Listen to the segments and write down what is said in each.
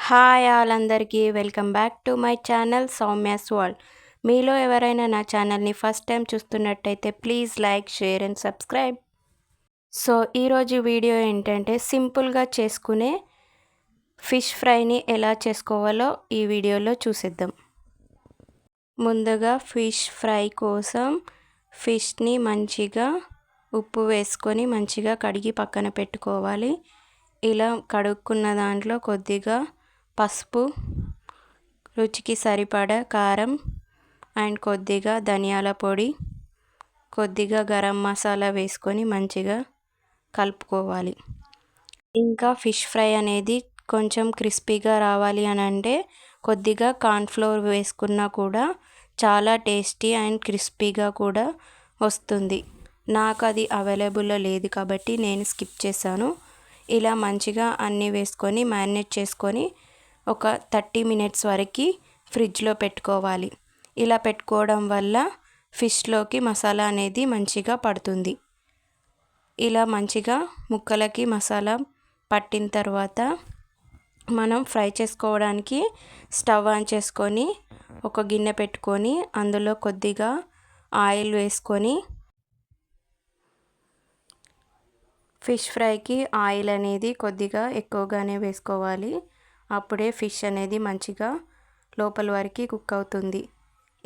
Hi all అందరికీ welcome back to my channel Soumya's world. మీలో ఎవరైనా నా ఛానల్ని ఫస్ట్ టైం చూస్తున్నట్టయితే please like, share and subscribe. So ఈరోజు వీడియో ఏంటంటే సింపుల్గా చేసుకునే ఫిష్ ఫ్రైని ఎలా చేసుకోవాలో ఈ వీడియోలో చూసేద్దాం. ముందుగా ఫిష్ ఫ్రై కోసం ఫిష్ని మంచిగా ఉప్పు వేసుకొని మంచిగా కడిగి పక్కన పెట్టుకోవాలి. ఇలా కడుక్కున్న దాంట్లో కొద్దిగా పసుపు, రుచికి సరిపడా కారం అండ్ కొద్దిగా ధనియాల పొడి, కొద్దిగా గరం మసాలా వేసుకొని మంచిగా కలుపుకోవాలి. ఇంకా ఫిష్ ఫ్రై అనేది కొంచెం క్రిస్పీగా రావాలి అని అంటే కొద్దిగా కార్న్ఫ్లోర్ వేసుకున్నా కూడా చాలా టేస్టీ అండ్ క్రిస్పీగా కూడా వస్తుంది. నాకు అది అవైలబుల్లో లేదు కాబట్టి నేను స్కిప్ చేశాను. ఇలా మంచిగా అన్నీ వేసుకొని మ్యారినేట్ చేసుకొని ఒక 30 మినిట్స్ వరకు ఫ్రిడ్జ్లో పెట్టుకోవాలి. ఇలా పెట్టుకోవడం వల్ల ఫిష్లోకి మసాలా అనేది మంచిగా పడుతుంది. ఇలా మంచిగా ముక్కలకి మసాలా పట్టిన తర్వాత మనం ఫ్రై చేసుకోవడానికి స్టవ్ ఆన్ చేసుకొని ఒక గిన్నె పెట్టుకొని అందులో కొద్దిగా ఆయిల్ వేసుకొని ఫిష్ ఫ్రైకి ఆయిల్ అనేది కొద్దిగా ఎక్కువగానే వేసుకోవాలి. అప్పుడే ఫిష్ అనేది మంచిగా లోపల వరకు కుక్ అవుతుంది.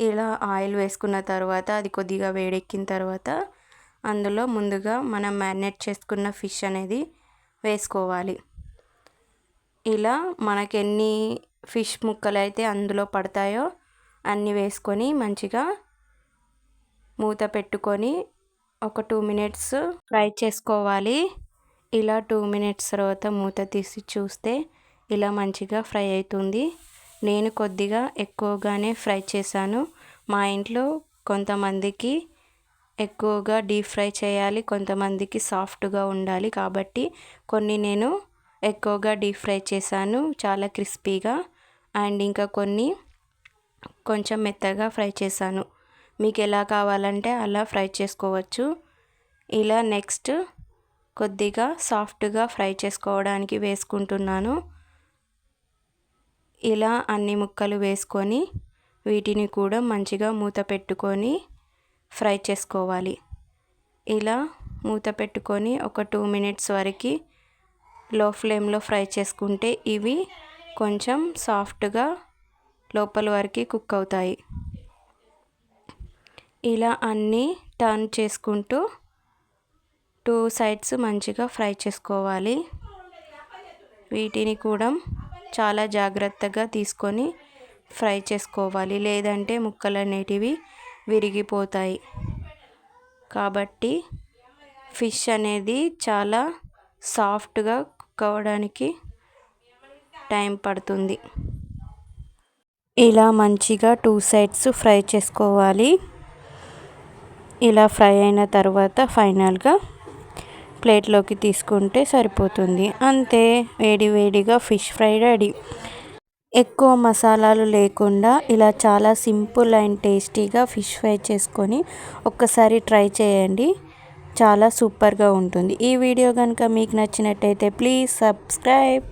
ఇలా ఆయిల్ వేసుకున్న తర్వాత అది కొద్దిగా వేడెక్కిన తర్వాత అందులో ముందుగా మనం మ్యారినేట్ చేసుకున్న ఫిష్ అనేది వేసుకోవాలి. ఇలా మనకి ఎన్ని ఫిష్ ముక్కలు అయితే అందులో పడతాయో అన్నీ వేసుకొని మంచిగా మూత పెట్టుకొని ఒక 2 మినిట్స్ ఫ్రై చేసుకోవాలి. ఇలా 2 మినిట్స్ తర్వాత మూత తీసి చూస్తే ఇలా మంచిగా ఫ్రై అవుతుంది. నేను కొద్దిగా ఎక్కువగానే ఫ్రై చేశాను. మా ఇంట్లో కొంతమందికి ఎక్కువగా డీప్ ఫ్రై చేయాలి, కొంతమందికి సాఫ్ట్గా ఉండాలి కాబట్టి కొన్ని నేను ఎక్కువగా డీప్ ఫ్రై చేశాను, చాలా క్రిస్పీగా. అండ్ ఇంకా కొన్ని కొంచెం మెత్తగా ఫ్రై చేశాను. మీకు ఎలా కావాలంటే అలా ఫ్రై చేసుకోవచ్చు. ఇలా నెక్స్ట్ కొద్దిగా సాఫ్ట్గా ఫ్రై చేసుకోవడానికి వేసుకుంటున్నాను. ఇలా అన్ని ముక్కలు వేసుకొని వీటిని కూడా మంచిగా మూత పెట్టుకొని ఫ్రై చేసుకోవాలి. ఇలా మూత పెట్టుకొని ఒక 2 మినిట్స్ వరకు లో ఫ్లేమ్లో ఫ్రై చేసుకుంటే ఇవి కొంచెం సాఫ్ట్గా లోపల వరకు కుక్ అవుతాయి. ఇలా అన్నీ టర్న్ చేసుకుంటూ 2 సైడ్స్ మంచిగా ఫ్రై చేసుకోవాలి. వీటిని కూడా చాలా జాగ్రత్తగా తీసుకొని ఫ్రై చేసుకోవాలి, లేదంటే ముక్కలు అనేటివి విరిగిపోతాయి. కాబట్టి ఫిష్ అనేది చాలా సాఫ్ట్గా కుక్ అవ్వడానికి టైం పడుతుంది. ఇలా మంచిగా 2 సైడ్స్ ఫ్రై చేసుకోవాలి. ఇలా ఫ్రై అయిన తర్వాత ఫైనల్గా ప్లేట్లోకి తీసుకుంటే సరిపోతుంది. అంతే, వేడి వేడిగా ఫిష్ ఫ్రై రెడీ. ఎక్కువ మసాలాలు లేకుండా ఇలా చాలా సింపుల్ అండ్ టేస్టీగా ఫిష్ ఫ్రై చేసుకొని ఒక్కసారి ట్రై చేయండి, చాలా సూపర్గా ఉంటుంది. ఈ వీడియో కనుక మీకు నచ్చినట్టయితే ప్లీజ్ సబ్స్క్రైబ్.